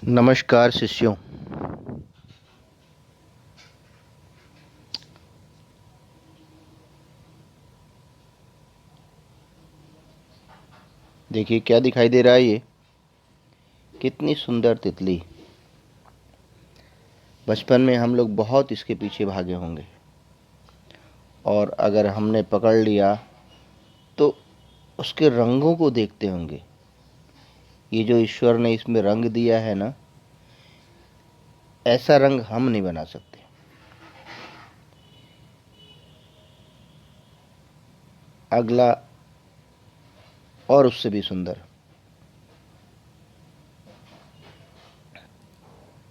नमस्कार शिष्यों। देखिए क्या दिखाई दे रहा है। ये कितनी सुंदर तितली। बचपन में हम लोग बहुत इसके पीछे भागे होंगे और अगर हमने पकड़ लिया तो उसके रंगों को देखते होंगे। ये जो ईश्वर ने इसमें रंग दिया है ना, ऐसा रंग हम नहीं बना सकते। अगला और उससे भी सुंदर।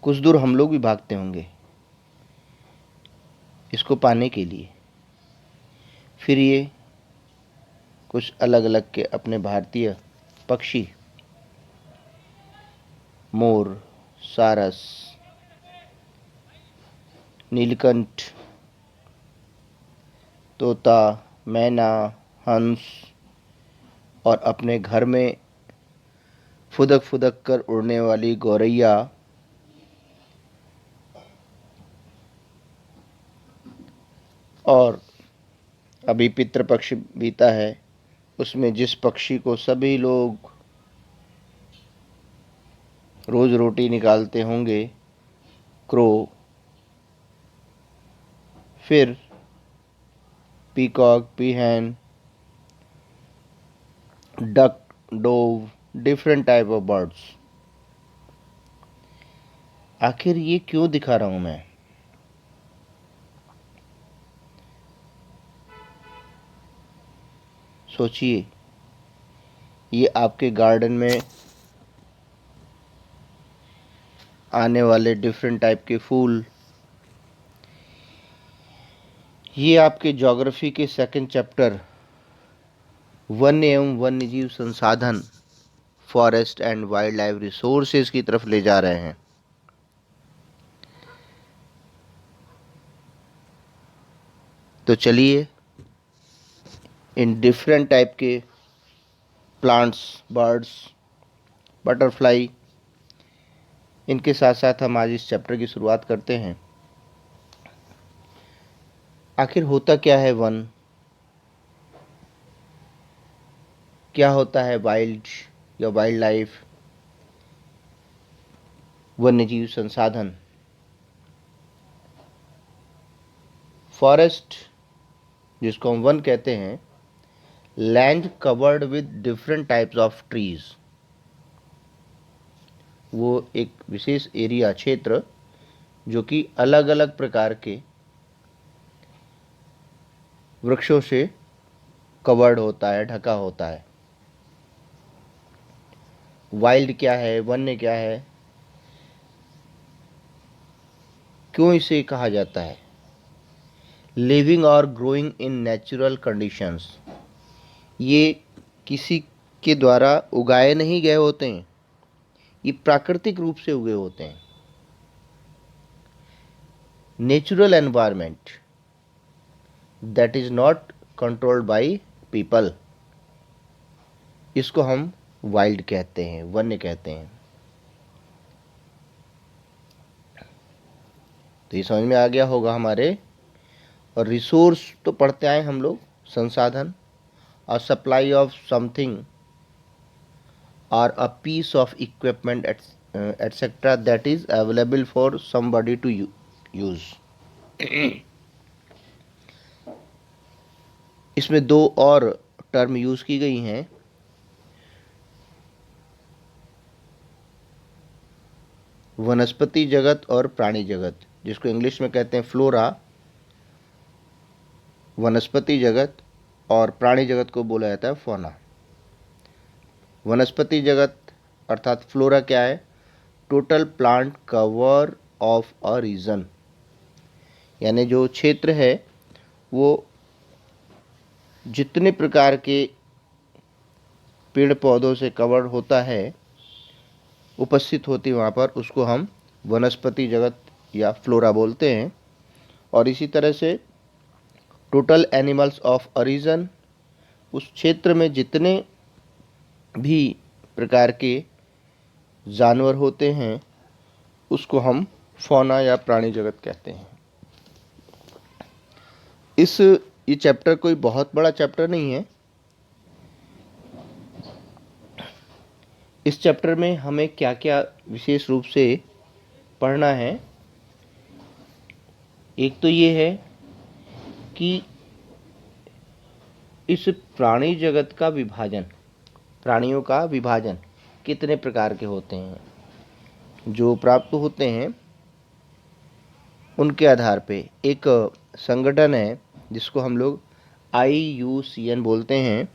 कुछ दूर हम लोग भी भागते होंगे इसको पाने के लिए। फिर ये कुछ अलग अलग के अपने भारतीय पक्षी, मोर, सारस, नीलकंठ, तोता, मैना, हंस और अपने घर में फुदक फुदक कर उड़ने वाली गौरैया और अभी पितृपक्ष बीता है, उसमें जिस पक्षी को सभी लोग रोज रोटी निकालते होंगे, क्रो। फिर peacock, पीहन, duck, dove, different type of birds. आखिर ये क्यों दिखा रहा हूं मैं? सोचिए, ये आपके गार्डन में आने वाले डिफरेंट टाइप के फूल, ये आपके ज्योग्राफी के सेकंड चैप्टर वन्य एवं वन्यजीव संसाधन, forest and wild life resources की तरफ ले जा रहे हैं। तो चलिए इन डिफरेंट टाइप के प्लांट्स, बर्ड्स, बटरफ्लाई, इनके साथ साथ हम आज इस चैप्टर की शुरुआत करते हैं। आखिर होता क्या है वन? क्या होता है वाइल्ड या वाइल्ड लाइफ, वन्यजीव संसाधन? फॉरेस्ट, जिसको हम वन कहते हैं, land covered with different types of trees. वो एक विशेष एरिया, क्षेत्र, जो कि अलग अलग प्रकार के वृक्षों से कवर्ड होता है, ढका होता है। वाइल्ड क्या है, वन्य क्या है, क्यों इसे कहा जाता है? लिविंग और ग्रोइंग इन नेचुरल कंडीशंस। ये किसी के द्वारा उगाए नहीं गए होते हैं, ये प्राकृतिक रूप से उगे होते हैं। Natural environment that is not controlled by people, इसको हम वाइल्ड कहते हैं, वन्य कहते हैं। तो ये समझ में आ गया होगा हमारे। और रिसोर्स तो पढ़ते आए हम लोग, संसाधन, और सप्लाई ऑफ समथिंग और a piece of equipment etcetera that is available for somebody to use. इसमें दो और टर्म यूज की गई हैं। वनस्पति जगत और प्राणी जगत, जिसको इंग्लिश में कहते हैं फ्लोरा, वनस्पति जगत, और प्राणी जगत को बोला जाता है फौना। वनस्पति जगत अर्थात फ्लोरा क्या है? Total plant cover of a region, यानी जो क्षेत्र है वो जितने प्रकार के पेड़ पौधों से कवर होता है, उपस्थित होती वहाँ पर, उसको हम वनस्पति जगत या फ्लोरा बोलते हैं। और इसी तरह से total animals of a region, उस क्षेत्र में जितने भी प्रकार के जानवर होते हैं उसको हम फौना या प्राणी जगत कहते हैं। ये चैप्टर कोई बहुत बड़ा चैप्टर नहीं है। इस चैप्टर में हमें क्या क्या विशेष रूप से पढ़ना है, एक तो ये है कि इस प्राणी जगत का विभाजन, प्राणियों का विभाजन कितने प्रकार के होते हैं, जो प्राप्त होते हैं उनके आधार पे एक संगठन है जिसको हम लोग IUCN बोलते हैं।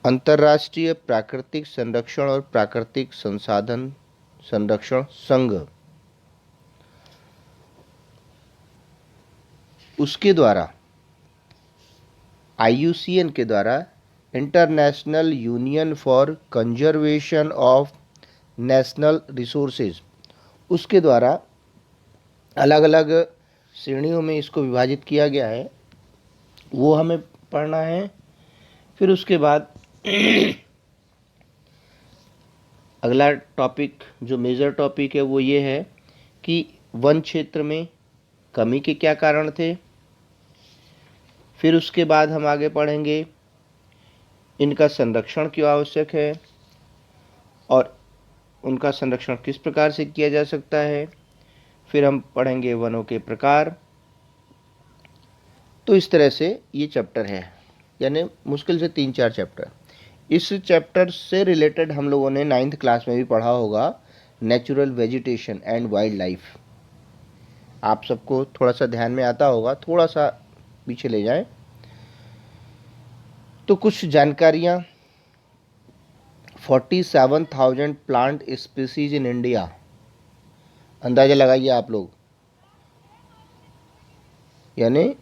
अंतर्राष्ट्रीय प्राकृतिक संरक्षण और प्राकृतिक संसाधन संरक्षण संघ, उसके द्वारा IUCN के द्वारा international union for conservation of national resources, उसके द्वारा अलग अलग श्रेणियों में इसको विभाजित किया गया है, वो हमें पढ़ना है। फिर उसके बाद अगला टॉपिक जो मेजर टॉपिक है वो ये है कि वन क्षेत्र में कमी के क्या कारण थे। फिर उसके बाद हम आगे पढ़ेंगे इनका संरक्षण क्यों आवश्यक है और उनका संरक्षण किस प्रकार से किया जा सकता है। फिर हम पढ़ेंगे वनों के प्रकार। तो इस तरह से ये चैप्टर है, यानी मुश्किल से 3-4 चैप्टर। इस चैप्टर से रिलेटेड हम लोगों ने 9th क्लास में भी पढ़ा होगा, natural vegetation and wild life. आप सबको थोड़ा सा ध्यान में आता होगा, थोड़ा सा पीछे ले जाएं तो कुछ जानकारियां। 47,000 प्लांट स्पीसीज इन इंडिया, अंदाजा लगाइए आप लोग, यानी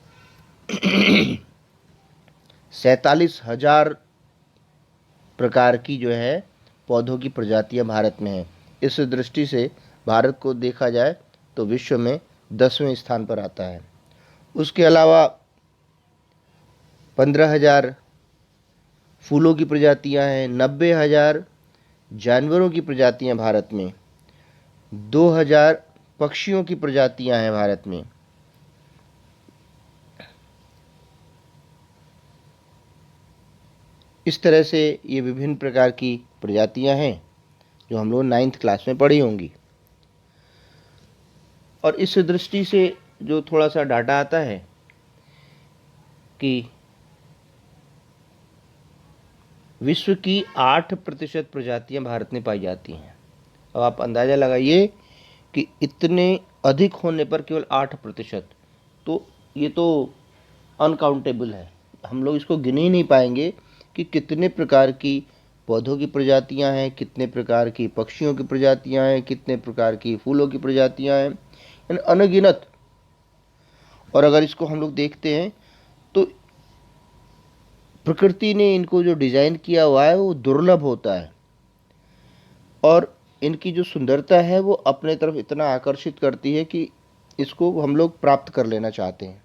47,000 प्रकार की जो है पौधों की प्रजातियां भारत में हैं। इस दृष्टि से भारत को देखा जाए तो विश्व में 10वें स्थान पर आता है। उसके अलावा 15,000 फूलों की प्रजातियां हैं, 90,000 जानवरों की प्रजातियां भारत में, 2,000 पक्षियों की प्रजातियां हैं भारत में। इस तरह से ये विभिन्न प्रकार की प्रजातियां हैं जो हम लोग 9th क्लास में पढ़ी होंगी। और इस दृष्टि से जो थोड़ा सा डाटा आता है कि विश्व की 8% प्रजातियां भारत में पाई जाती हैं। अब आप अंदाज़ा लगाइए कि इतने अधिक होने पर केवल 8%, तो ये तो अनकाउंटेबल है। हम लोग इसको गिन ही नहीं पाएंगे कि कितने प्रकार की पौधों की प्रजातियां हैं, कितने प्रकार की पक्षियों की प्रजातियां हैं, कितने प्रकार की फूलों की प्रजातियां हैं, यानी अनगिनत। और अगर इसको हम लोग देखते हैं तो प्रकृति ने इनको जो डिज़ाइन किया हुआ है वो दुर्लभ होता है, और इनकी जो सुंदरता है वो अपने तरफ इतना आकर्षित करती है कि इसको हम लोग प्राप्त कर लेना चाहते हैं।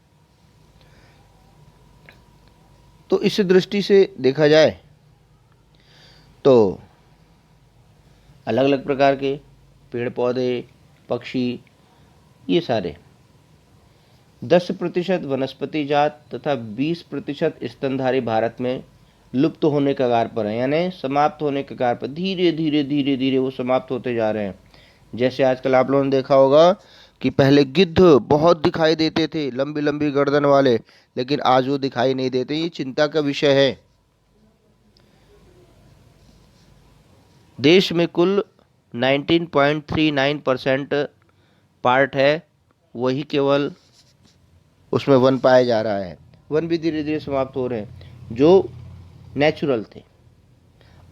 तो इस दृष्टि से देखा जाए तो अलग अलग प्रकार के पेड़ पौधे, पक्षी, ये सारे 10% वनस्पति जात तथा 20% स्तनधारी भारत में लुप्त होने के कगार पर है, यानी समाप्त होने के कगार पर। धीरे धीरे धीरे धीरे वो समाप्त होते जा रहे हैं। जैसे आजकल आप लोगों ने देखा होगा कि पहले गिद्ध बहुत दिखाई देते थे, लंबी लंबी गर्दन वाले, लेकिन आज वो दिखाई नहीं देते। ये चिंता का विषय है। देश में कुल 19.39% पार्ट है, वही केवल उसमें वन पाया जा रहा है। वन भी धीरे धीरे समाप्त हो रहे हैं जो नेचुरल थे।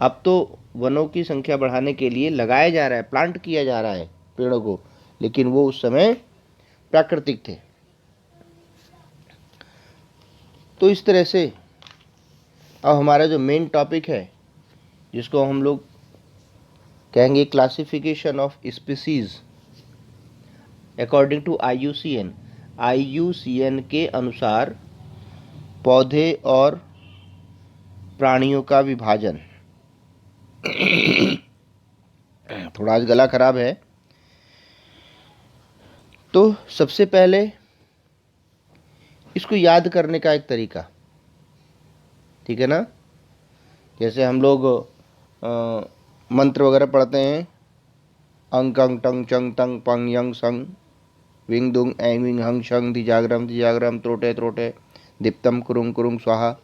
अब तो वनों की संख्या बढ़ाने के लिए लगाया जा रहा है, प्लांट किया जा रहा है पेड़ों को, लेकिन वो उस समय प्राकृतिक थे। तो इस तरह से अब हमारा जो मेन टॉपिक है, जिसको हम लोग कहेंगे classification of species according to IUCN। IUCN के अनुसार पौधे और प्राणियों का विभाजन। थोड़ा आज गला खराब है। तो सबसे पहले इसको याद करने का एक तरीका, ठीक है ना, जैसे हम लोग मंत्र वगैरह पढ़ते हैं, अंग कंग टंग चंग तंग पंग यंग संग विंग दुंग एंग विंग हंग शंग धिजाग्रम त्रोटे त्रोटे दीप्तम कुरुंग कुरुंग स्वाहा,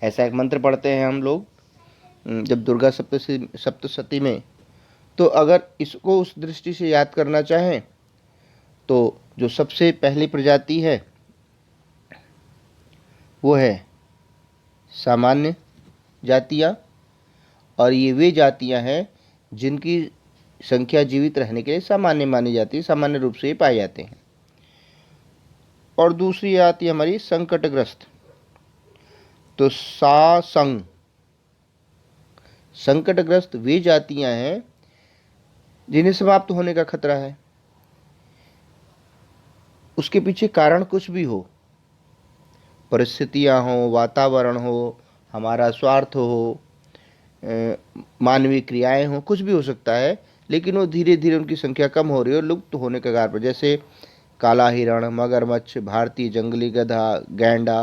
ऐसा एक मंत्र पढ़ते हैं हम लोग जब दुर्गा सप्तशती में। तो अगर इसको उस दृष्टि से याद करना चाहें तो जो सबसे पहली प्रजाति है वो है सामान्य जातियाँ, और ये वे जातियाँ हैं जिनकी संख्या जीवित रहने के लिए सामान्य मानी जाती है, सामान्य रूप से ये पाए जाते हैं। और दूसरी आती है हमारी संकटग्रस्त। तो संग, संकटग्रस्त वे जातियां हैं जिन्हें समाप्त होने का खतरा है। उसके पीछे कारण कुछ भी हो, परिस्थितियां हो, वातावरण हो, हमारा स्वार्थ हो, मानवीय क्रियाएं हो, कुछ भी हो सकता है, लेकिन वो धीरे धीरे उनकी संख्या कम हो रही है और लुप्त होने के कगार पर। जैसे काला हिरण, मगरमच्छ, भारतीय जंगली गधा, गैंडा,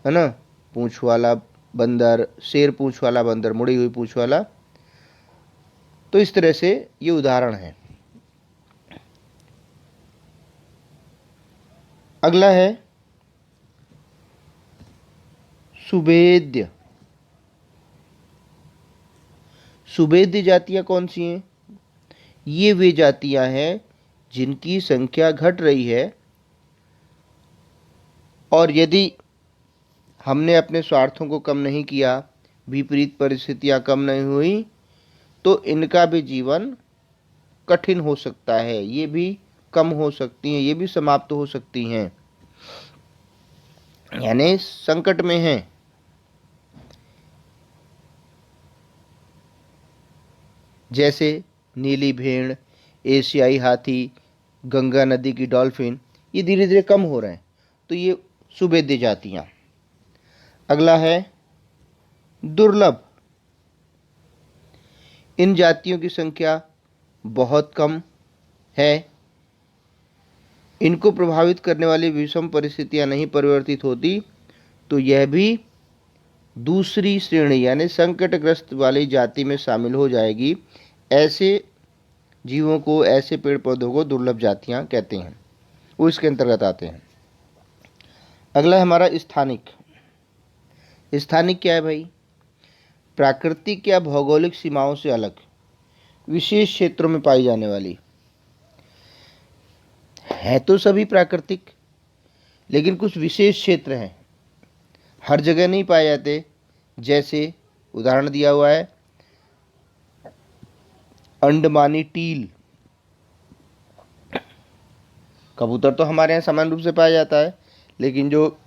है ना, पूंछ वाला बंदर, शेर पूंछ वाला बंदर, मुड़ी हुई पूंछ वाला। तो इस तरह से ये उदाहरण है। अगला है सुवेद्य। सुवेद्य जातियां कौन सी हैं? ये वे जातियां हैं जिनकी संख्या घट रही है, और यदि हमने अपने स्वार्थों को कम नहीं किया, विपरीत परिस्थितियां कम नहीं हुई, तो इनका भी जीवन कठिन हो सकता है, ये भी कम हो सकती हैं, ये भी समाप्त हो सकती हैं, यानी संकट में हैं। जैसे नीली भेड़, एशियाई हाथी, गंगा नदी की डॉल्फिन, ये धीरे धीरे कम हो रहे हैं। तो ये सुवेद्य जातियां। अगला है दुर्लभ। इन जातियों की संख्या बहुत कम है, इनको प्रभावित करने वाली विषम परिस्थितियां नहीं परिवर्तित होती, तो यह भी दूसरी श्रेणी यानी संकटग्रस्त वाली जाति में शामिल हो जाएगी। ऐसे जीवों को, ऐसे पेड़ पौधों को दुर्लभ जातियां कहते हैं, वो इसके अंतर्गत आते हैं। अगला है हमारा स्थानिक। स्थानिक क्या है भाई? प्राकृतिक या भौगोलिक सीमाओं से अलग, विशेष क्षेत्रों में पाई जाने वाली। है तो सभी प्राकृतिक, लेकिन कुछ विशेष क्षेत्र हैं, हर जगह नहीं पाए जाते। जैसे उदाहरण दिया हुआ है अंडमानी टील। कबूतर तो हमारे यहाँ सामान्य रूप से पाया जाता है, लेकिन जो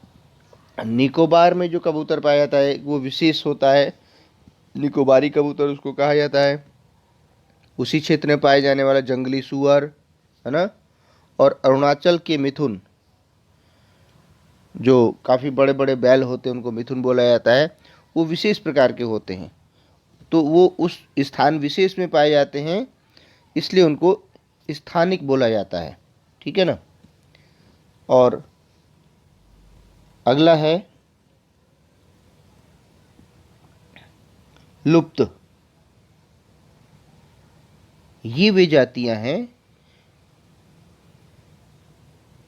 निकोबार में जो कबूतर पाया जाता है वो विशेष होता है, निकोबारी कबूतर उसको कहा जाता है। उसी क्षेत्र में पाए जाने वाला जंगली सूअर, है ना, और अरुणाचल के मिथुन, जो काफ़ी बड़े बड़े बैल होते हैं उनको मिथुन बोला जाता है, वो विशेष प्रकार के होते हैं। तो वो उस स्थान विशेष में पाए जाते हैं, इसलिए उनको स्थानिक बोला जाता है, ठीक है ना। और अगला है लुप्त। ये वे जातियां हैं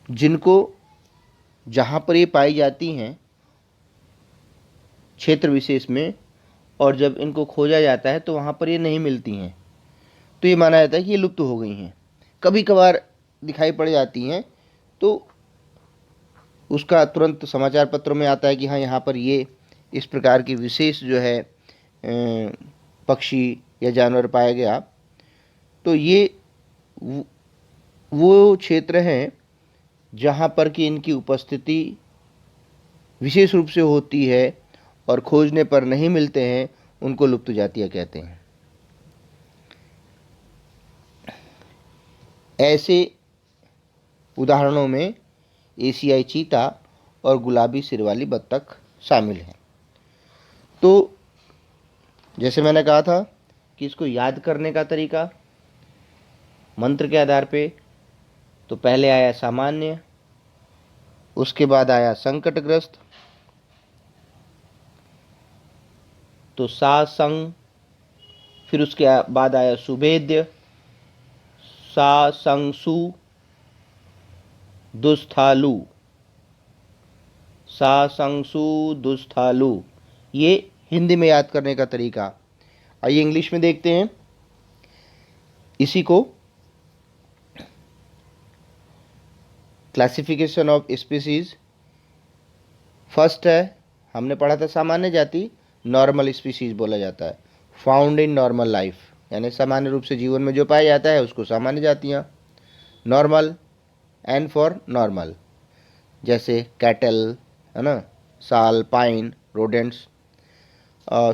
जिनको जहाँ पर ये पाई जाती हैं क्षेत्र विशेष में, और जब इनको खोजा जाता है तो वहाँ पर ये नहीं मिलती हैं, तो ये माना जाता है कि ये लुप्त हो गई हैं। कभी कभार दिखाई पड़ जाती हैं तो उसका तुरंत समाचार पत्रों में आता है कि हाँ यहाँ पर ये इस प्रकार की विशेष जो है पक्षी या जानवर पाया गया। तो ये वो क्षेत्र हैं जहाँ पर कि इनकी उपस्थिति विशेष रूप से होती है और खोजने पर नहीं मिलते हैं, उनको लुप्त जातियाँ कहते हैं। ऐसे उदाहरणों में एशियाई चीता और गुलाबी सिर वाली बत्तख शामिल हैं। तो जैसे मैंने कहा था कि इसको याद करने का तरीका मंत्र के आधार पे, तो पहले आया सामान्य, उसके बाद आया संकटग्रस्त, तो सा संग, फिर उसके बाद आया सुभेद्य, सा संग सु, दुस्थालु, सा संग सु दुस्थालु। ये हिंदी में याद करने का तरीका। आइए इंग्लिश में देखते हैं इसी को। क्लासिफिकेशन ऑफ स्पीसीज, फर्स्ट है, हमने पढ़ा था सामान्य जाति, नॉर्मल स्पीसीज बोला जाता है। फाउंड इन नॉर्मल लाइफ, यानी सामान्य रूप से जीवन में जो पाया जाता है उसको सामान्य जातियाँ। नॉर्मल, एन फॉर नॉर्मल, जैसे कैटल, है ना, साल, पाइन, रोडेंट्स।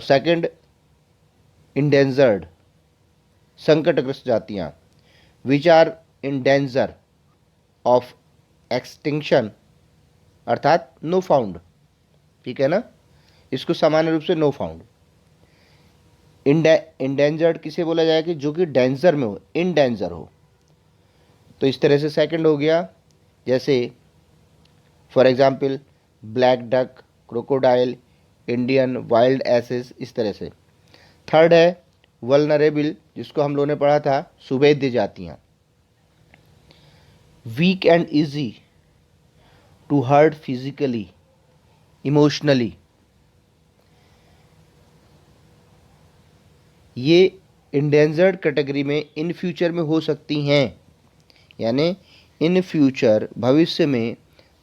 सेकंड, इंडेंजर्ड, संकटग्रस्त जातियाँ, which are in danger of extinction, अर्थात नो फाउंड, ठीक है ना, इसको सामान्य रूप से नो फाउंड। इंडेंजर्ड किसे बोला जाए कि जो कि डेंजर में हो, इन डेंजर हो, तो इस तरह से सेकंड हो गया। जैसे for example black duck, crocodile, Indian wild asses, इस तरह से। थर्ड है वल्नरेबल, जिसको हम लोगों ने पढ़ा था सुभेद्य जातियाँ। Weak and easy to hurt physically, emotionally, ये इंडेंजर्ड कैटेगरी में इन फ्यूचर में हो सकती हैं, यानी इन फ्यूचर भविष्य में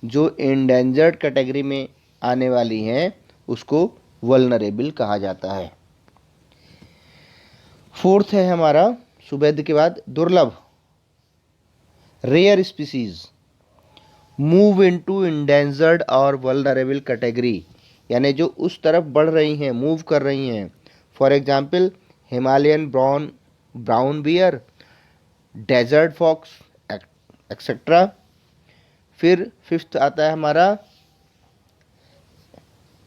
जो इंडेंजर्ड कैटेगरी में आने वाली हैं उसको वल्नरेबल कहा जाता है। फोर्थ है हमारा सुभेद्य के बाद दुर्लभ, rare species, move into endangered और वल्नरेबल कैटेगरी, यानी जो उस तरफ बढ़ रही हैं, मूव कर रही हैं। For example Himalayan brown bear, desert fox, etcetera. फिर फिफ्थ आता है हमारा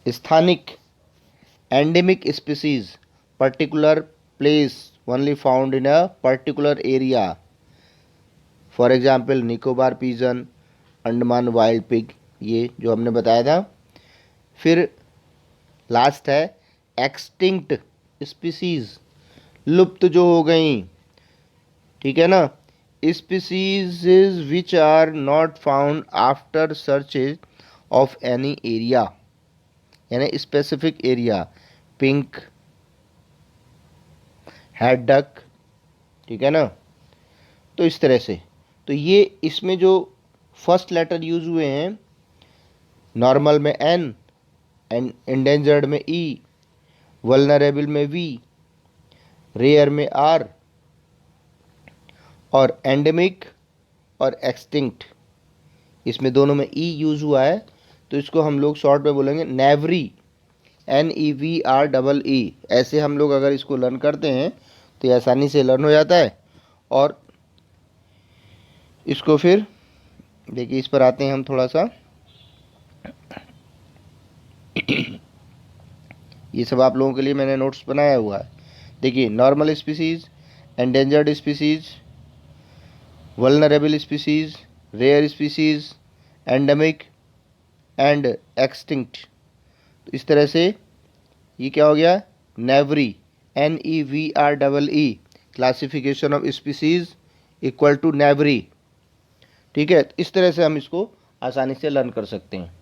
स्थानिक, endemic species, particular place only found in a particular area. For example Nicobar pigeon, Andaman wild pig, ये जो हमने बताया था। फिर लास्ट है एक्सटिंक्ट स्पीसीज, लुप्त जो हो गई, ठीक है ना, species which are not found after searches of any area, यानी specific area. Pink head duck, ठीक है ना, तो इस तरह से। तो ये इसमें जो फर्स्ट लेटर यूज हुए हैं, नॉर्मल में एन, इंडेंजर्ड में ई, वल्नरेबल में वी, रेयर में आर, और एंडेमिक और एक्सटिंक्ट, इसमें दोनों में ई यूज हुआ है, तो इसको हम लोग शॉर्ट में बोलेंगे नेवरी, NEVREE। ऐसे हम लोग अगर इसको लर्न करते हैं तो ये आसानी से लर्न हो जाता है। और इसको फिर देखिए, इस पर आते हैं हम थोड़ा सा। ये सब आप लोगों के लिए मैंने नोट्स बनाया हुआ है। देखिए, normal species, endangered species, vulnerable species, rare species, endemic and extinct. तो इस तरह से ये क्या हो गया, नेवरी, NEVREE, classification of species equal to नेवरी, ठीक है। इस तरह से हम इसको आसानी से लर्न कर सकते हैं।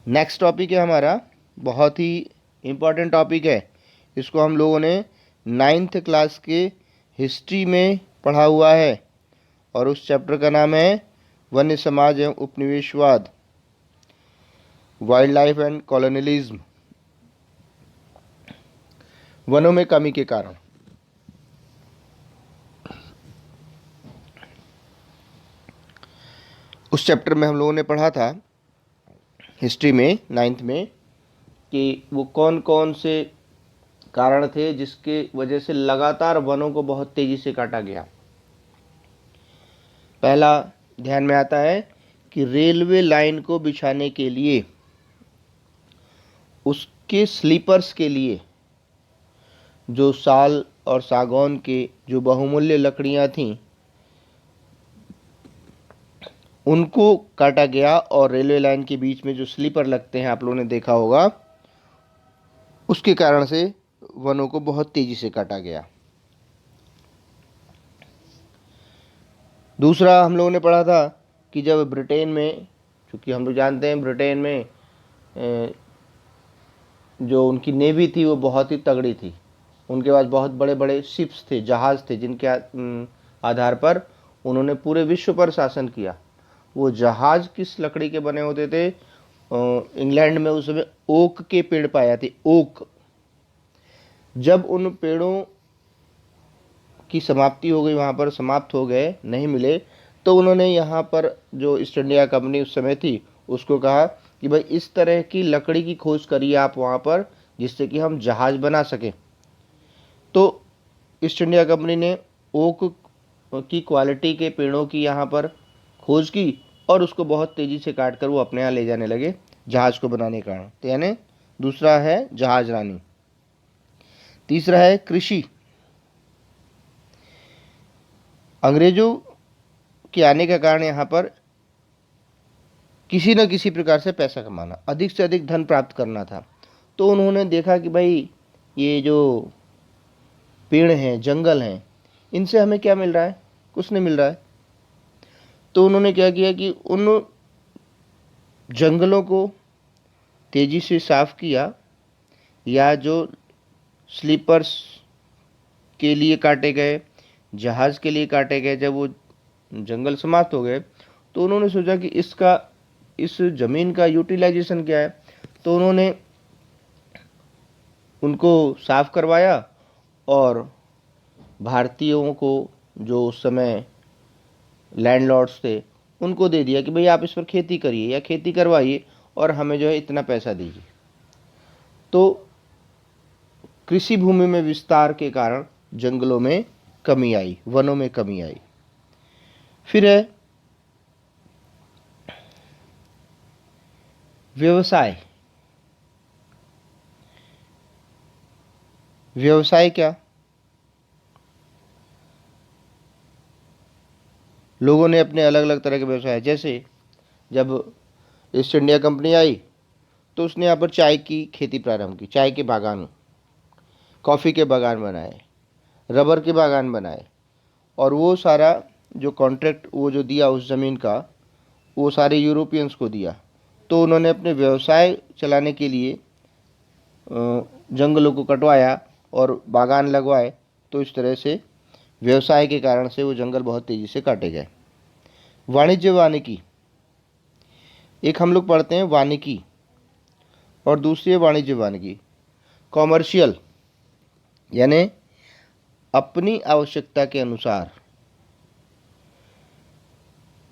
नेक्स्ट टॉपिक है हमारा, बहुत ही इम्पॉर्टेंट टॉपिक है, इसको हम लोगों ने 9th क्लास के हिस्ट्री में पढ़ा हुआ है, और उस चैप्टर का नाम है वन्य समाज एवं उपनिवेशवाद, वाइल्ड लाइफ एंड कॉलोनियलिज्म, वनों में कमी के कारण। उस चैप्टर में हम लोगों ने पढ़ा था हिस्ट्री में 9th में कि वो कौन कौन से कारण थे जिसके वजह से लगातार वनों को बहुत तेजी से काटा गया। पहला ध्यान में आता है कि रेलवे लाइन को बिछाने के लिए, उसके स्लीपर्स के लिए जो साल और सागौन के जो बहुमूल्य लकड़ियां थीं उनको काटा गया, और रेलवे लाइन के बीच में जो स्लीपर लगते हैं आप लोगों ने देखा होगा, उसके कारण से वनों को बहुत तेजी से काटा गया। दूसरा हम लोगों ने पढ़ा था कि जब ब्रिटेन में, चूँकि हम लोग जानते हैं ब्रिटेन में जो उनकी नेवी थी वो बहुत ही तगड़ी थी, उनके पास बहुत बड़े बड़े शिप्स थे, जहाज़ थे, जिनके आधार पर उन्होंने पूरे विश्व पर शासन किया। वो जहाज़ किस लकड़ी के बने होते थे? इंग्लैंड में उस समय ओक के पेड़ पाए जाते, ओक। जब उन पेड़ों की समाप्ति हो गई, वहाँ पर समाप्त हो गए, नहीं मिले, तो उन्होंने यहाँ पर जो ईस्ट इंडिया कंपनी उस समय थी उसको कहा कि भाई इस तरह की लकड़ी की खोज करिए आप वहाँ पर, जिससे कि हम जहाज़ बना सकें। तो ईस्ट इंडिया कंपनी ने ओक की क्वालिटी के पेड़ों की यहाँ पर खोज की और उसको बहुत तेज़ी से काट कर वो अपने यहाँ ले जाने लगे जहाज़ को बनाने के कारण। तो यानी दूसरा है जहाज रानी। तीसरा है कृषि। अंग्रेजों के आने का कारण यहाँ पर किसी न किसी प्रकार से पैसा कमाना, अधिक से अधिक धन प्राप्त करना था। तो उन्होंने देखा कि भाई ये जो पेड़ हैं, जंगल हैं, इनसे हमें क्या मिल रहा है? कुछ नहीं मिल रहा है। तो उन्होंने क्या किया कि उन जंगलों को तेज़ी से साफ किया, या जो स्लीपर्स के लिए काटे गए, जहाज़ के लिए काटे गए, जब वो जंगल समाप्त हो गए तो उन्होंने सोचा कि इस ज़मीन का यूटिलाइजेशन क्या है। तो उन्होंने उनको साफ करवाया और भारतीयों को, जो उस समय लैंडलॉर्ड्स थे, उनको दे दिया कि भाई आप इस पर खेती करिए या खेती करवाइए और हमें जो है इतना पैसा दीजिए। तो कृषि भूमि में विस्तार के कारण जंगलों में कमी आई, वनों में कमी आई। फिर है व्यवसाय। व्यवसाय क्या? लोगों ने अपने अलग अलग तरह के व्यवसाय, जैसे जब ईस्ट इंडिया कंपनी आई तो उसने यहाँ पर चाय की खेती प्रारंभ की, चाय के बागान, कॉफ़ी के बागान बनाए, रबर के बागान बनाए, और वो सारा जो कॉन्ट्रैक्ट वो जो दिया उस ज़मीन का, वो सारे यूरोपियंस को दिया। तो उन्होंने अपने व्यवसाय चलाने के लिए जंगलों को कटवाया और बागान लगवाए। तो इस तरह से व्यवसाय के कारण से वो जंगल बहुत तेज़ी से काटे गए। वाणिज्य वानिकी, एक हम लोग पढ़ते हैं वानिकी और दूसरी है वाणिज्य वानिकी। कॉमर्शियल यानी अपनी आवश्यकता के अनुसार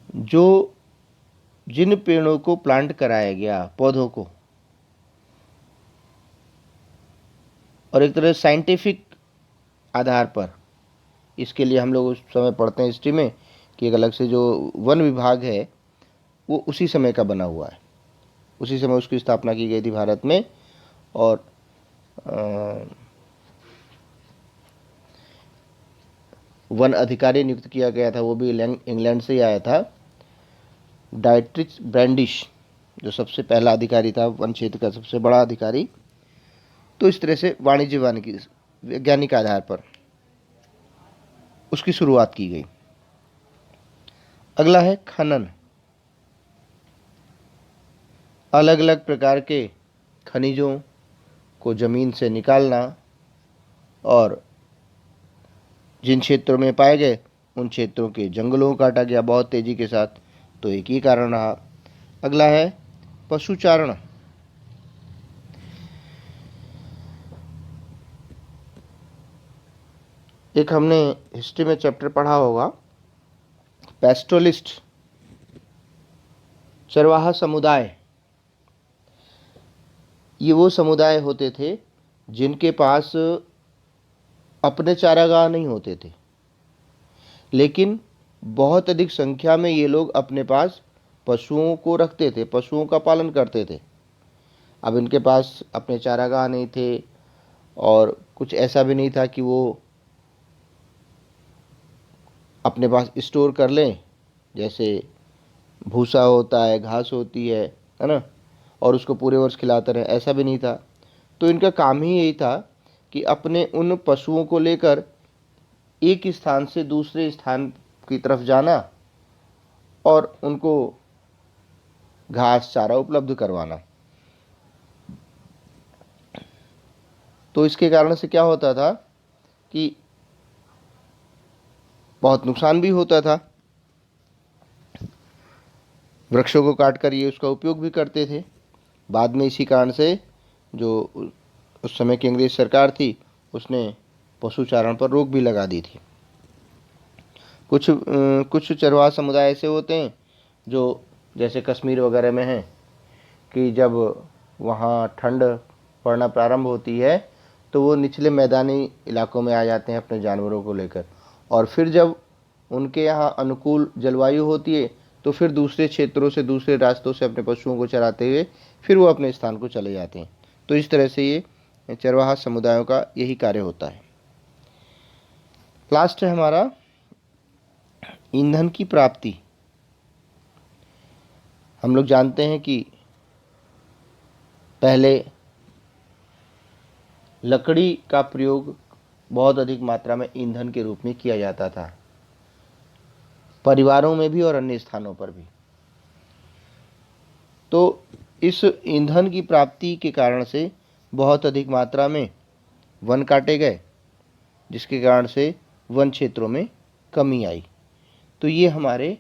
जो जिन पेड़ों को प्लांट कराया गया, पौधों को, और एक तरह साइंटिफिक आधार पर, इसके लिए हम लोग उस समय पढ़ते हैं हिस्ट्री में कि एक अलग से जो वन विभाग है वो उसी समय का बना हुआ है, उसी समय उसकी स्थापना की गई थी भारत में। और वन अधिकारी नियुक्त किया गया था, वो भी इंग्लैंड से ही आया था, डाइट्रिच ब्रैंडिश, जो सबसे पहला अधिकारी था, वन क्षेत्र का सबसे बड़ा अधिकारी। तो इस तरह से वाणिज्य वानिकी वैज्ञानिक आधार पर उसकी शुरुआत की गई। अगला है खनन। अलग अलग प्रकार के खनिजों को ज़मीन से निकालना, और जिन क्षेत्रों में पाए गए उन क्षेत्रों के जंगलों को काटा गया बहुत तेज़ी के साथ। तो एक ही कारण रहा। अगला है पशुचारण। एक हमने हिस्ट्री में चैप्टर पढ़ा होगा, पैस्टोलिस्ट, चरवाहा समुदाय। ये वो समुदाय होते थे जिनके पास अपने चारागाह नहीं होते थे, लेकिन बहुत अधिक संख्या में ये लोग अपने पास पशुओं को रखते थे, पशुओं का पालन करते थे। अब इनके पास अपने चारागाह नहीं थे और कुछ ऐसा भी नहीं था कि वो अपने पास स्टोर कर लें, जैसे भूसा होता है, घास होती है ना, और उसको पूरे वर्ष खिलाते रहे, ऐसा भी नहीं था। तो इनका काम ही यही था कि अपने उन पशुओं को लेकर एक स्थान से दूसरे स्थान की तरफ जाना और उनको घास चारा उपलब्ध करवाना। तो इसके कारण से क्या होता था कि बहुत नुकसान भी होता था। वृक्षों को काट कर ये उसका उपयोग भी करते थे। बाद में इसी कारण से जो उस समय की अंग्रेज सरकार थी, उसने पशुचारण पर रोक भी लगा दी थी। कुछ चरवाहा समुदाय ऐसे होते हैं जो जैसे कश्मीर वगैरह में हैं कि जब वहाँ ठंड पड़ना प्रारंभ होती है तो वो निचले मैदानी इलाकों में आ जाते हैं अपने जानवरों को लेकर, और फिर जब उनके यहाँ अनुकूल जलवायु होती है तो फिर दूसरे क्षेत्रों से, दूसरे रास्तों से अपने पशुओं को चराते हुए फिर वो अपने स्थान को चले जाते हैं। तो इस तरह से ये चरवाहा समुदायों का यही कार्य होता है। लास्ट है हमारा ईंधन की प्राप्ति। हम लोग जानते हैं कि पहले लकड़ी का प्रयोग बहुत अधिक मात्रा में ईंधन के रूप में किया जाता था, परिवारों में भी और अन्य स्थानों पर भी। तो इस ईंधन की प्राप्ति के कारण से बहुत अधिक मात्रा में वन काटे गए, जिसके कारण से वन क्षेत्रों में कमी आई। तो ये हमारे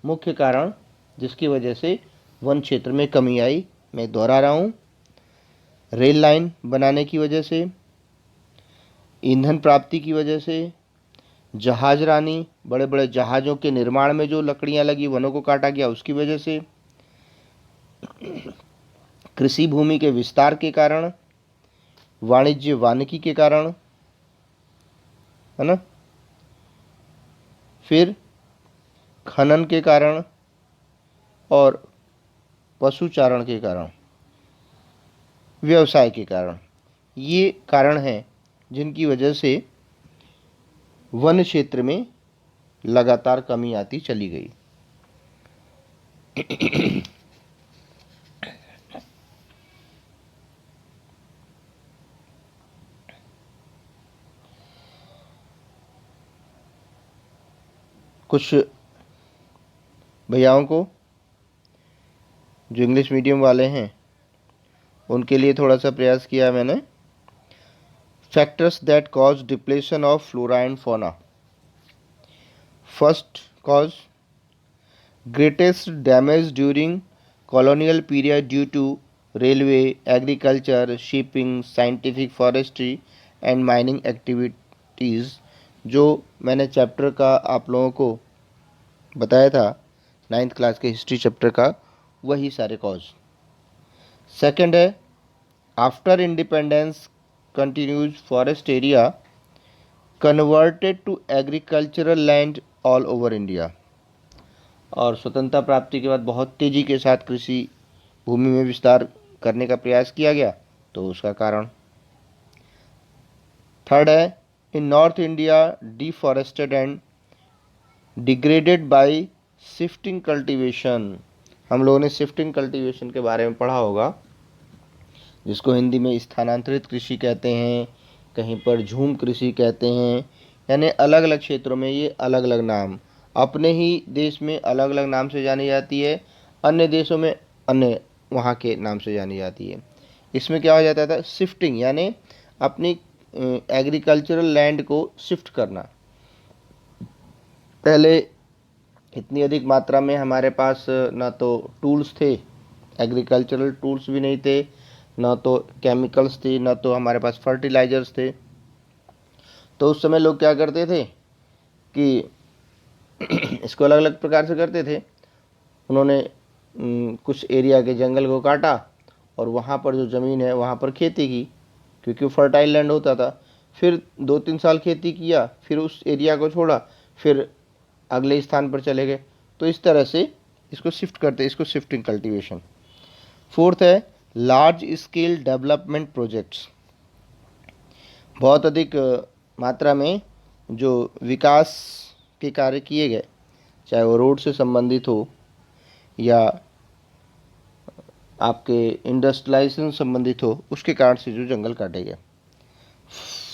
मुख्य कारण जिसकी वजह से वन क्षेत्र में कमी आई, मैं दोहरा रहा हूँ। रेल लाइन बनाने की वजह से, ईंधन प्राप्ति की वजह से, जहाजरानी, बड़े बड़े जहाज़ों के निर्माण में जो लकड़ियाँ लगी, वनों को काटा गया उसकी वजह से, कृषि भूमि के विस्तार के कारण, वाणिज्य वानिकी के कारण, है ना, फिर खनन के कारण और पशुचारण के कारण, व्यवसाय के कारण। ये कारण हैं जिनकी वजह से वन क्षेत्र में लगातार कमी आती चली गई। कुछ भैयाओं को जो इंग्लिश मीडियम वाले हैं उनके लिए थोड़ा सा प्रयास किया मैंने। Factors that cause depletion of flora and fauna. First cause, greatest damage during colonial period due to railway, agriculture, shipping, scientific forestry and mining activities। जो मैंने चैप्टर का आप लोगों को बताया था 9th क्लास के हिस्ट्री चैप्टर का, वही सारे कॉज। सेकंड है, after independence continues forest area converted to agricultural land all over India. और स्वतंत्रता प्राप्ति के बाद बहुत तेज़ी के साथ कृषि भूमि में विस्तार करने का प्रयास किया गया, तो उसका कारण। थर्ड है, in north India deforested and degraded by shifting cultivation. हम लोगों ने शिफ्टिंग कल्टीवेशन के बारे में पढ़ा होगा, जिसको हिंदी में स्थानांतरित कृषि कहते हैं, कहीं पर झूम कृषि कहते हैं, यानी अलग अलग क्षेत्रों में ये अलग अलग नाम, अपने ही देश में अलग अलग नाम से जानी जाती है, अन्य देशों में अन्य वहाँ के नाम से जानी जाती है। इसमें क्या हो जाता था, शिफ्टिंग, यानी अपनी एग्रीकल्चरल लैंड को शिफ्ट करना। पहले इतनी अधिक मात्रा में हमारे पास ना तो टूल्स थे, एग्रीकल्चरल टूल्स भी नहीं थे, ना तो केमिकल्स थे, ना तो हमारे पास फर्टिलाइजर्स थे। तो उस समय लोग क्या करते थे कि इसको अलग अलग प्रकार से करते थे। उन्होंने कुछ एरिया के जंगल को काटा और वहाँ पर जो ज़मीन है वहाँ पर खेती की, क्योंकि वो फर्टाइल लैंड होता था। फिर 2-3 साल खेती किया, फिर उस एरिया को छोड़ा, फिर अगले स्थान पर चले गए। तो इस तरह से इसको शिफ्ट करते, इसको शिफ्टिंग कल्टीवेशन। फोर्थ है, लार्ज स्केल डेवलपमेंट प्रोजेक्ट्स। बहुत अधिक मात्रा में जो विकास के कार्य किए गए, चाहे वो रोड से संबंधित हो या आपके इंडस्ट्रियलाइजेशन संबंधित हो, उसके कारण से जो जंगल काटे गए।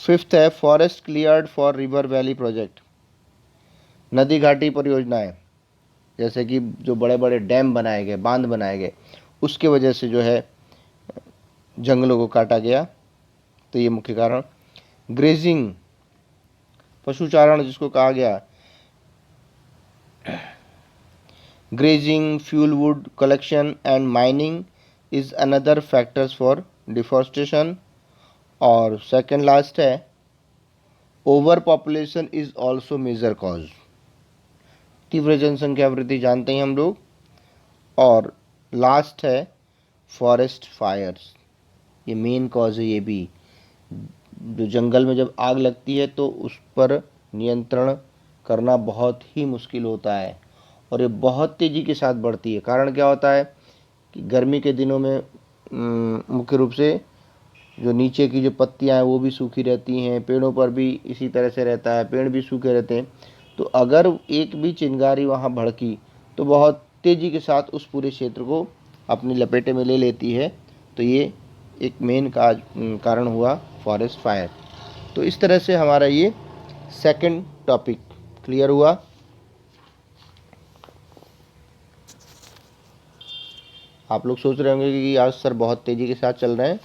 फिफ्थ है forest cleared for river valley project, नदी घाटी परियोजनाएं, जैसे कि जो बड़े बड़े डैम बनाए गए, बांध बनाए गए, उसके वजह से जो है जंगलों को काटा गया। तो ये मुख्य कारण। ग्रेजिंग, पशुचारण जिसको कहा गया, grazing, fuel wood collection and mining is another factors for deforestation. और सेकंड लास्ट है over population is also major cause, तीव्र जनसंख्या वृद्धि जानते हैं हम लोग। और लास्ट है फॉरेस्ट फायर्स, ये मेन कॉज है। ये भी जो जंगल में जब आग लगती है तो उस पर नियंत्रण करना बहुत ही मुश्किल होता है और ये बहुत तेज़ी के साथ बढ़ती है। कारण क्या होता है कि गर्मी के दिनों में मुख्य रूप से जो नीचे की जो पत्तियां हैं वो भी सूखी रहती हैं, पेड़ों पर भी इसी तरह से रहता है, पेड़ भी सूखे रहते हैं। तो अगर एक भी चिंगारी वहाँ भड़की तो बहुत तेज़ी के साथ उस पूरे क्षेत्र को अपनी लपेटे में ले लेती है। तो ये एक मेन कारण हुआ फॉरेस्ट फायर। तो इस तरह से हमारा ये सेकंड टॉपिक क्लियर हुआ। आप लोग सोच रहे होंगे कि आज सर बहुत तेज़ी के साथ चल रहे हैं,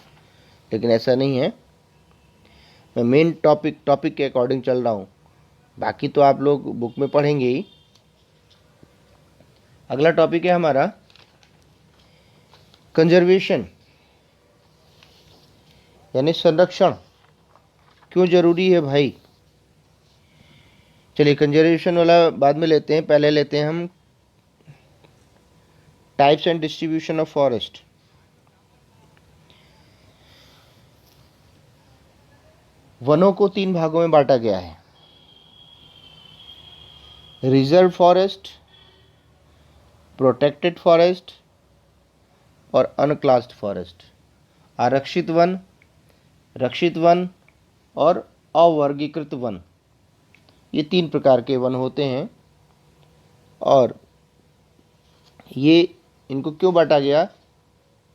लेकिन ऐसा नहीं है। मैं मेन टॉपिक के अकॉर्डिंग चल रहा हूँ, बाकी तो आप लोग बुक में पढ़ेंगे ही। अगला टॉपिक है हमारा कंजर्वेशन, यानी संरक्षण क्यों जरूरी है भाई। चलिए कंजर्वेशन वाला बाद में लेते हैं, पहले लेते हैं हम types and distribution of forest. वनों को 3 भागों में बांटा गया है, रिजर्व फॉरेस्ट, प्रोटेक्टेड फॉरेस्ट और अनक्लास्ड फॉरेस्ट। आरक्षित वन, रक्षित वन और अवर्गीकृत वन, ये 3 प्रकार के वन होते हैं। और ये इनको क्यों बांटा गया,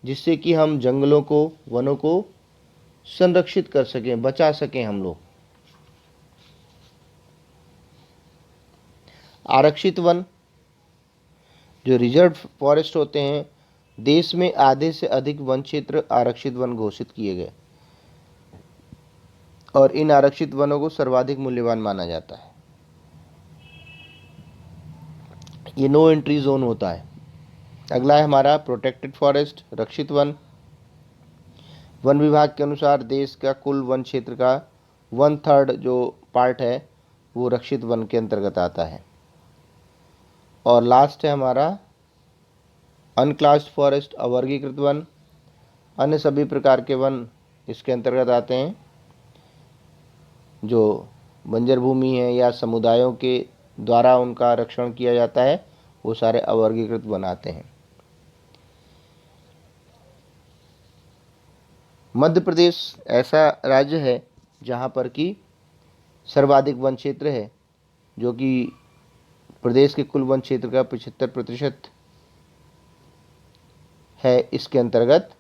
जिससे कि हम जंगलों को, वनों को संरक्षित कर सकें, बचा सकें हम लोग। आरक्षित वन, जो रिजर्व फॉरेस्ट होते हैं, देश में आधे से अधिक वन क्षेत्र आरक्षित वन घोषित किए गए और इन आरक्षित वनों को सर्वाधिक मूल्यवान माना जाता है। ये नो एंट्री जोन होता है। अगला है हमारा प्रोटेक्टेड फॉरेस्ट, रक्षित वन। वन विभाग के अनुसार देश का कुल वन क्षेत्र का 1/3 जो पार्ट है वो रक्षित वन के अंतर्गत आता है। और लास्ट है हमारा अनक्लास्ड फॉरेस्ट, अवर्गीकृत वन। अन्य सभी प्रकार के वन इसके अंतर्गत आते हैं। जो बंजर भूमि है या समुदायों के द्वारा उनका रक्षण किया जाता है, वो सारे अवर्गीकृत वन आते हैं। मध्य प्रदेश ऐसा राज्य है जहाँ पर कि सर्वाधिक वन क्षेत्र है, जो कि प्रदेश के कुल वन क्षेत्र का 75% है इसके अंतर्गत।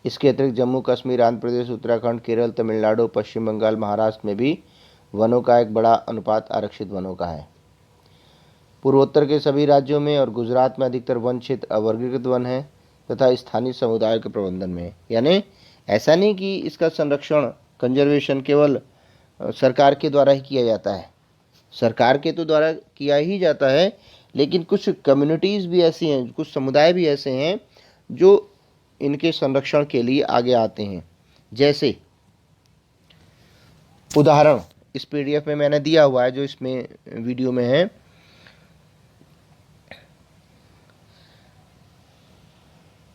इसके अतिरिक्त जम्मू कश्मीर, आंध्र प्रदेश, उत्तराखंड, केरल, तमिलनाडु, पश्चिम बंगाल, महाराष्ट्र में भी वनों का एक बड़ा अनुपात आरक्षित वनों का है। पूर्वोत्तर के सभी राज्यों में और गुजरात में अधिकतर वन क्षेत्र अवर्गीकृत वन है तथा स्थानीय समुदायों के प्रबंधन में है। यानी ऐसा नहीं कि इसका संरक्षण, कंजर्वेशन केवल सरकार के द्वारा ही किया जाता है। सरकार के तो द्वारा किया ही जाता है, लेकिन कुछ कम्युनिटीज़ भी ऐसी हैं, कुछ समुदाय भी ऐसे हैं जो इनके संरक्षण के लिए आगे आते हैं। जैसे उदाहरण इस पीडीएफ में मैंने दिया हुआ है, जो इसमें वीडियो में है।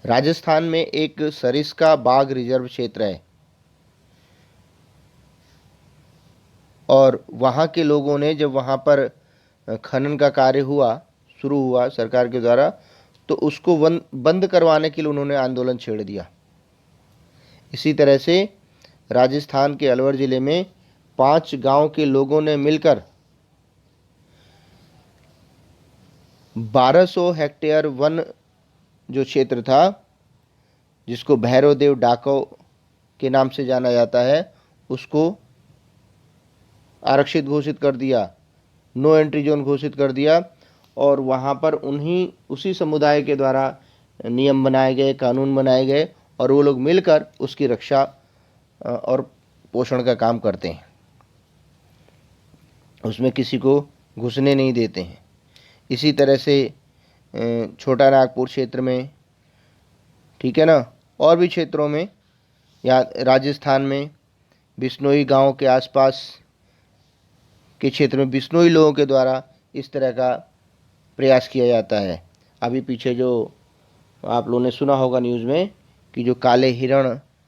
राजस्थान में एक सरिस्का बाघ रिजर्व क्षेत्र है और वहाँ के लोगों ने जब वहाँ पर खनन का कार्य शुरू हुआ सरकार के द्वारा, तो उसको बंद करवाने के लिए उन्होंने आंदोलन छेड़ दिया। इसी तरह से राजस्थान के अलवर ज़िले में 5 गांव के लोगों ने मिलकर 1200 हेक्टेयर वन जो क्षेत्र था, जिसको भैरवदेव डाको के नाम से जाना जाता है, उसको आरक्षित घोषित कर दिया, नो एंट्री जोन घोषित कर दिया। और वहाँ पर उसी समुदाय के द्वारा नियम बनाए गए, कानून बनाए गए, और वो लोग मिलकर उसकी रक्षा और पोषण का काम करते हैं। उसमें किसी को घुसने नहीं देते हैं। इसी तरह से छोटा नागपुर क्षेत्र में, ठीक है ना, और भी क्षेत्रों में, या राजस्थान में बिश्नोई गांव के आसपास के क्षेत्र में बिश्नोई लोगों के द्वारा इस तरह का प्रयास किया जाता है। अभी पीछे जो आप लोगों ने सुना होगा न्यूज़ में कि जो काले हिरण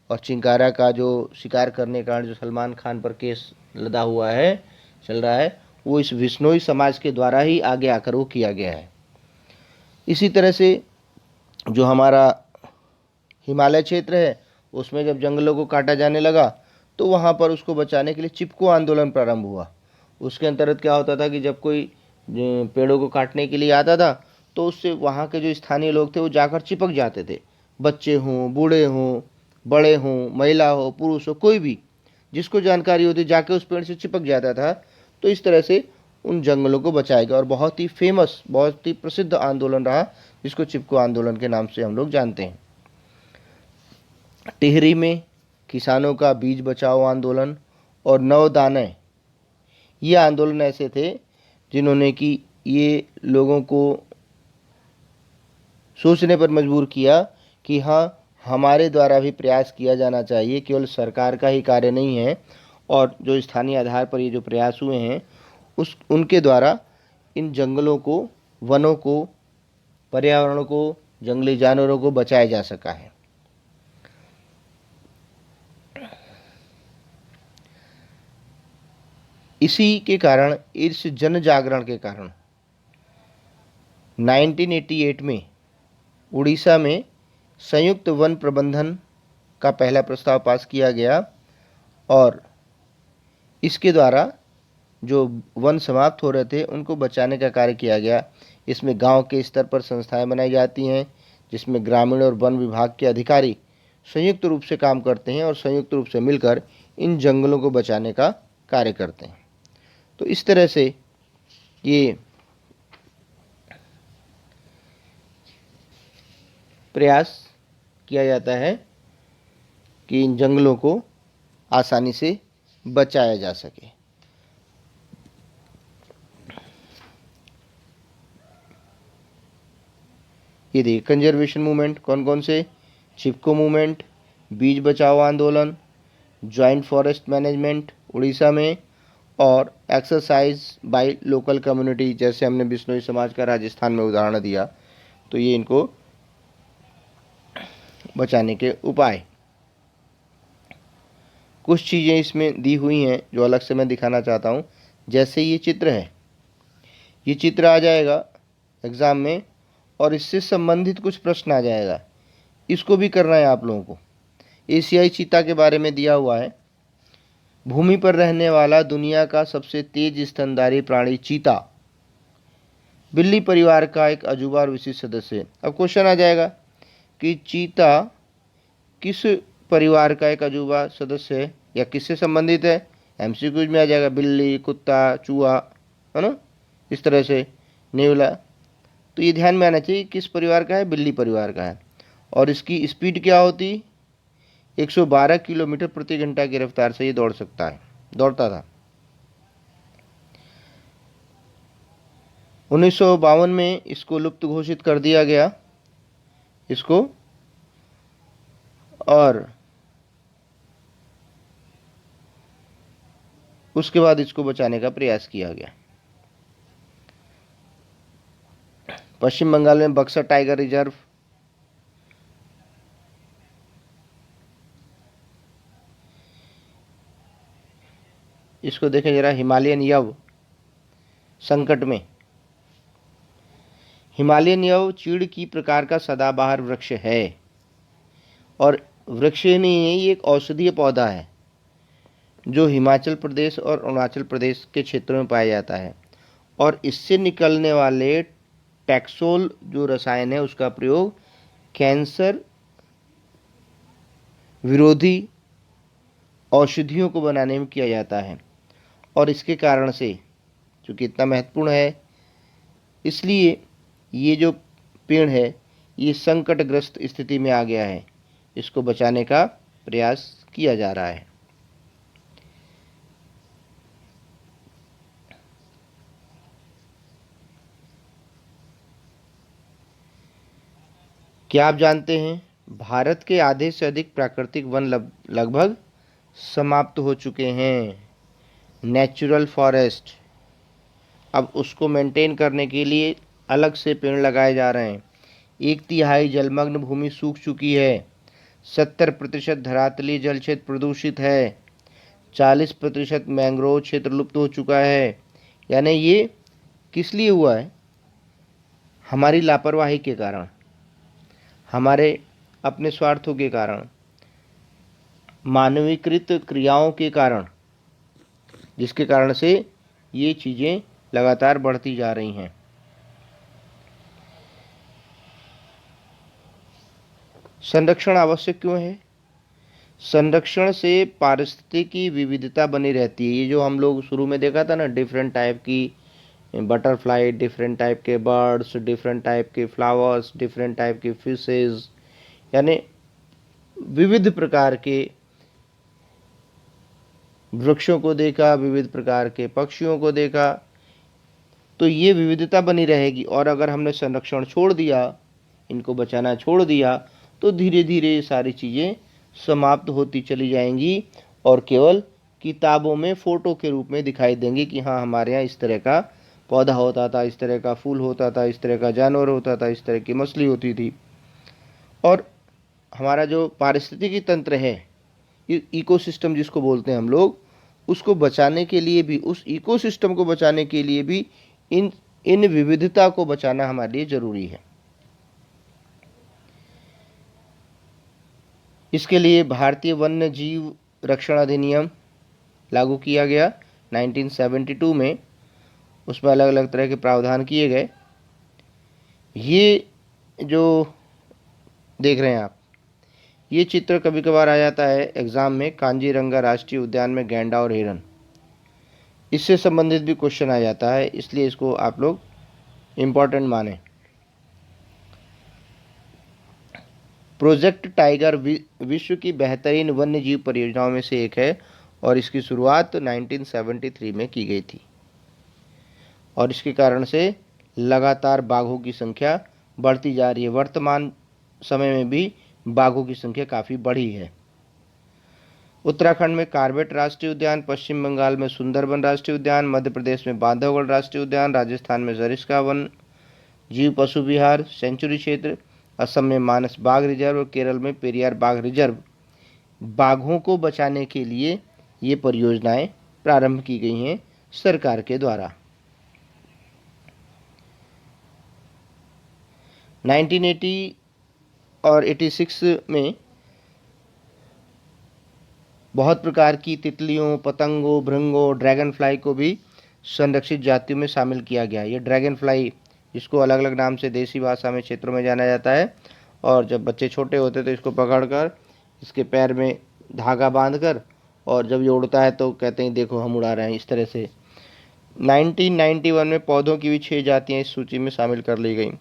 और चिंकारा का जो शिकार करने का जो सलमान खान पर केस लदा हुआ है, चल रहा है, वो इस बिश्नोई समाज के द्वारा ही आगे आकर वो किया गया है। इसी तरह से जो हमारा हिमालय क्षेत्र है, उसमें जब जंगलों को काटा जाने लगा तो वहाँ पर उसको बचाने के लिए चिपको आंदोलन प्रारंभ हुआ। उसके अंतर्गत क्या होता था कि जब कोई पेड़ों को काटने के लिए आता था तो उससे वहाँ के जो स्थानीय लोग थे वो जाकर चिपक जाते थे। बच्चे हों, बूढ़े हों, बड़े हों, महिला हो, पुरुष हो, कोई भी जिसको जानकारी होती जाके उस पेड़ से चिपक जाता था। तो इस तरह से उन जंगलों को बचाया गया और बहुत ही फेमस, बहुत ही प्रसिद्ध आंदोलन रहा, जिसको चिपको आंदोलन के नाम से हम लोग जानते हैं। टिहरी में किसानों का बीज बचाओ आंदोलन और नवदाने, ये आंदोलन ऐसे थे जिन्होंने कि ये लोगों को सोचने पर मजबूर किया कि हाँ, हमारे द्वारा भी प्रयास किया जाना चाहिए, केवल सरकार का ही कार्य नहीं है, और जो स्थानीय आधार पर ये जो प्रयास हुए हैं उनके द्वारा इन जंगलों को, वनों को, पर्यावरण को, जंगली जानवरों को बचाया जा सका है। इसी के कारण, इस जन जागरण के कारण 1988 में उड़ीसा में संयुक्त वन प्रबंधन का पहला प्रस्ताव पास किया गया और इसके द्वारा जो वन समाप्त हो रहे थे उनको बचाने का कार्य किया गया। इसमें गांव के स्तर पर संस्थाएं बनाई जाती हैं, जिसमें ग्रामीण और वन विभाग के अधिकारी संयुक्त रूप से काम करते हैं और संयुक्त रूप से मिलकर इन जंगलों को बचाने का कार्य करते हैं। तो इस तरह से ये प्रयास किया जाता है कि इन जंगलों को आसानी से बचाया जा सके। ये देखिए कंजर्वेशन मूवमेंट कौन कौन से, चिपको मूवमेंट, बीज बचाओ आंदोलन, जॉइंट फॉरेस्ट मैनेजमेंट उड़ीसा में, और एक्सरसाइज बाय लोकल कम्युनिटी, जैसे हमने बिश्नोई समाज का राजस्थान में उदाहरण दिया। तो ये इनको बचाने के उपाय, कुछ चीज़ें इसमें दी हुई हैं जो अलग से मैं दिखाना चाहता हूँ। जैसे ये चित्र है, ये चित्र आ जाएगा एग्ज़ाम में और इससे संबंधित कुछ प्रश्न आ जाएगा, इसको भी करना है आप लोगों को। एशियाई चीता के बारे में दिया हुआ है। भूमि पर रहने वाला दुनिया का सबसे तेज स्तनधारी प्राणी चीता बिल्ली परिवार का एक अजूबा और विशिष्ट सदस्य है। अब क्वेश्चन आ जाएगा कि चीता किस परिवार का एक अजूबा सदस्य है या किससे संबंधित है। एमसीक्यूज में आ जाएगा, बिल्ली, कुत्ता, चूहा, है ना, इस तरह से, नेवला। तो ये ध्यान में आना चाहिए किस परिवार का है, बिल्ली परिवार का है। और इसकी स्पीड क्या होती, 112 किलोमीटर प्रति घंटा की रफ्तार से ये दौड़ता था। 1952 में इसको लुप्त घोषित कर दिया गया इसको, और उसके बाद इसको बचाने का प्रयास किया गया। पश्चिम बंगाल में बक्सर टाइगर रिजर्व, इसको देखें जरा, हिमालयन यव संकट में। हिमालयन यव चीड़ की प्रकार का सदाबहार वृक्ष है, और वृक्ष नहीं है, ये एक औषधीय पौधा है। जो हिमाचल प्रदेश और अरुणाचल प्रदेश के क्षेत्रों में पाया जाता है। और इससे निकलने वाले टैक्सोल जो रसायन है उसका प्रयोग कैंसर विरोधी औषधियों को बनाने में किया जाता है। और इसके कारण से, चूँकि इतना महत्वपूर्ण है, इसलिए ये जो पेड़ है ये संकटग्रस्त स्थिति में आ गया है। इसको बचाने का प्रयास किया जा रहा है। क्या आप जानते हैं भारत के आधे से अधिक प्राकृतिक वन लगभग समाप्त हो चुके हैं, नेचुरल फॉरेस्ट। अब उसको मेंटेन करने के लिए अलग से पेड़ लगाए जा रहे हैं। 1/3 जलमग्न भूमि सूख चुकी है, 70% धरातलीय जल क्षेत्र प्रदूषित है, 40% मैंग्रोव क्षेत्र लुप्त हो चुका है। यानी ये किस लिए हुआ है? हमारी लापरवाही के कारण, हमारे अपने स्वार्थों के कारण, मानवीकृत क्रियाओं के कारण, जिसके कारण से ये चीज़ें लगातार बढ़ती जा रही हैं। संरक्षण आवश्यक क्यों है? संरक्षण से पारिस्थितिकी विविधता बनी रहती है। ये जो हम लोग शुरू में देखा था ना, डिफरेंट टाइप की बटरफ्लाई, डिफरेंट टाइप के बर्ड्स, डिफरेंट टाइप के फ्लावर्स, डिफरेंट टाइप के फिशेज, यानी विविध प्रकार के वृक्षों को देखा, विविध प्रकार के पक्षियों को देखा। तो ये विविधता बनी रहेगी। और अगर हमने संरक्षण छोड़ दिया, इनको बचाना छोड़ दिया, तो धीरे धीरे ये सारी चीज़ें समाप्त होती चली जाएंगी और केवल किताबों में फ़ोटो के रूप में दिखाई देंगी कि हाँ, हमारे यहाँ इस तरह का पौधा होता था, इस तरह का फूल होता था, इस तरह का जानवर होता था, इस तरह की मछली होती थी। और हमारा जो पारिस्थितिकी तंत्र है, इकोसिस्टम जिसको बोलते हैं हम लोग, उसको बचाने के लिए भी, उस इकोसिस्टम को बचाने के लिए भी इन विविधता को बचाना हमारे लिए ज़रूरी है। इसके लिए भारतीय वन्य जीव रक्षण अधिनियम लागू किया गया 1972 में। उसमें अलग अलग तरह के प्रावधान किए गए। ये जो देख रहे हैं आप, ये चित्र कभी कभार आ जाता है एग्ज़ाम में, कांजीरंगा राष्ट्रीय उद्यान में गैंडा और हिरन, इससे संबंधित भी क्वेश्चन आ जाता है, इसलिए इसको आप लोग इम्पोर्टेंट माने। प्रोजेक्ट टाइगर विश्व की बेहतरीन वन्य जीव परियोजनाओं में से एक है और इसकी शुरुआत 1973 में की गई थी। और इसके कारण से लगातार बाघों की संख्या बढ़ती जा रही है। वर्तमान समय में भी बाघों की संख्या काफ़ी बढ़ी है। उत्तराखंड में कार्बेट राष्ट्रीय उद्यान, पश्चिम बंगाल में सुंदरबन राष्ट्रीय उद्यान, मध्य प्रदेश में बांधवगढ़ राष्ट्रीय उद्यान, राजस्थान में सरिस्का वन जीव पशु विहार सेंचुरी क्षेत्र, असम में मानस बाघ रिजर्व और केरल में पेरियार बाघ रिजर्व। बाघों को बचाने के लिए ये परियोजनाएं प्रारंभ की गई हैं सरकार के द्वारा। 1980 और 86 में बहुत प्रकार की तितलियों, पतंगों, भृंगों, ड्रैगन फ्लाई को भी संरक्षित जातियों में शामिल किया गया। ये ड्रैगन फ्लाई, इसको अलग अलग नाम से देसी भाषा में क्षेत्रों में जाना जाता है। और जब बच्चे छोटे होते तो इसको पकड़कर इसके पैर में धागा बांधकर, और जब ये उड़ता है तो कहते हैं देखो हम उड़ा रहे हैं, इस तरह से। 1991 में पौधों की भी 6 जातियाँ इस सूची में शामिल कर ली गई।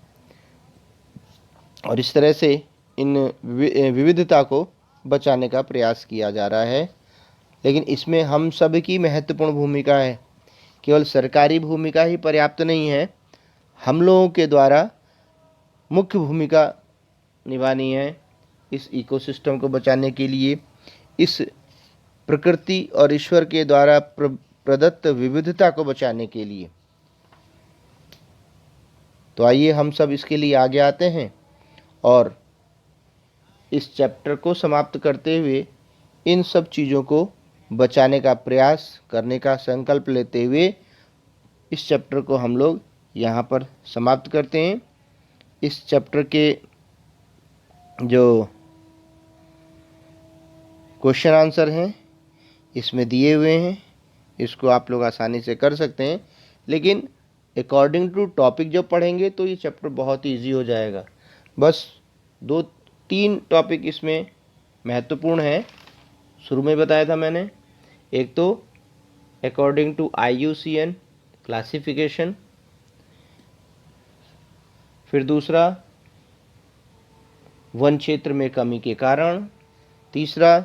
और इस तरह से इन विविधता को बचाने का प्रयास किया जा रहा है। लेकिन इसमें हम सब की महत्वपूर्ण भूमिका है। केवल सरकारी भूमिका ही पर्याप्त नहीं है, हम लोगों के द्वारा मुख्य भूमिका निभानी है इस इकोसिस्टम को बचाने के लिए, इस प्रकृति और ईश्वर के द्वारा प्रदत्त विविधता को बचाने के लिए। तो आइए हम सब इसके लिए आगे आते हैं और इस चैप्टर को समाप्त करते हुए इन सब चीज़ों को बचाने का प्रयास करने का संकल्प लेते हुए इस चैप्टर को हम लोग यहाँ पर समाप्त करते हैं। इस चैप्टर के जो क्वेश्चन आंसर हैं इसमें दिए हुए हैं, इसको आप लोग आसानी से कर सकते हैं। लेकिन अकॉर्डिंग टू टॉपिक जब पढ़ेंगे तो ये चैप्टर बहुत ईजी हो जाएगा। बस 2-3 टॉपिक इसमें महत्वपूर्ण है, शुरू में बताया था मैंने। एक तो अकॉर्डिंग टू IUCN क्लासिफिकेशन, फिर दूसरा वन क्षेत्र में कमी के कारण, तीसरा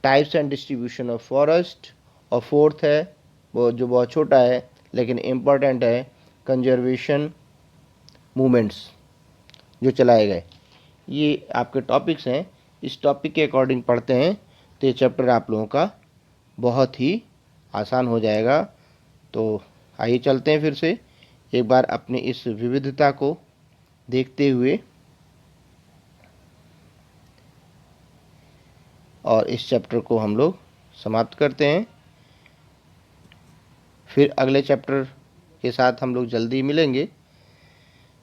types and distribution of forest, और फोर्थ है वो जो बहुत छोटा है लेकिन इम्पोर्टेंट है, कंजर्वेशन मूवमेंट्स जो चलाए गए। ये आपके टॉपिक्स हैं। इस टॉपिक के अकॉर्डिंग पढ़ते हैं तो ये चैप्टर आप लोगों का बहुत ही आसान हो जाएगा। तो आइए चलते हैं फिर से एक बार अपनी इस विविधता को देखते हुए और इस चैप्टर को हम लोग समाप्त करते हैं। फिर अगले चैप्टर के साथ हम लोग जल्दी मिलेंगे।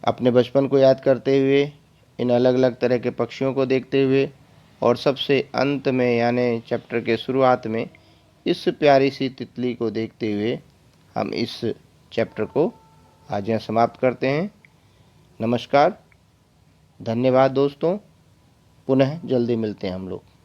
अपने बचपन को याद करते हुए, इन अलग अलग तरह के पक्षियों को देखते हुए, और सबसे अंत में यानी चैप्टर के शुरुआत में इस प्यारी सी तितली को देखते हुए हम इस चैप्टर को आज यहाँ समाप्त करते हैं। नमस्कार, धन्यवाद दोस्तों, पुनः जल्दी मिलते हैं हम लोग।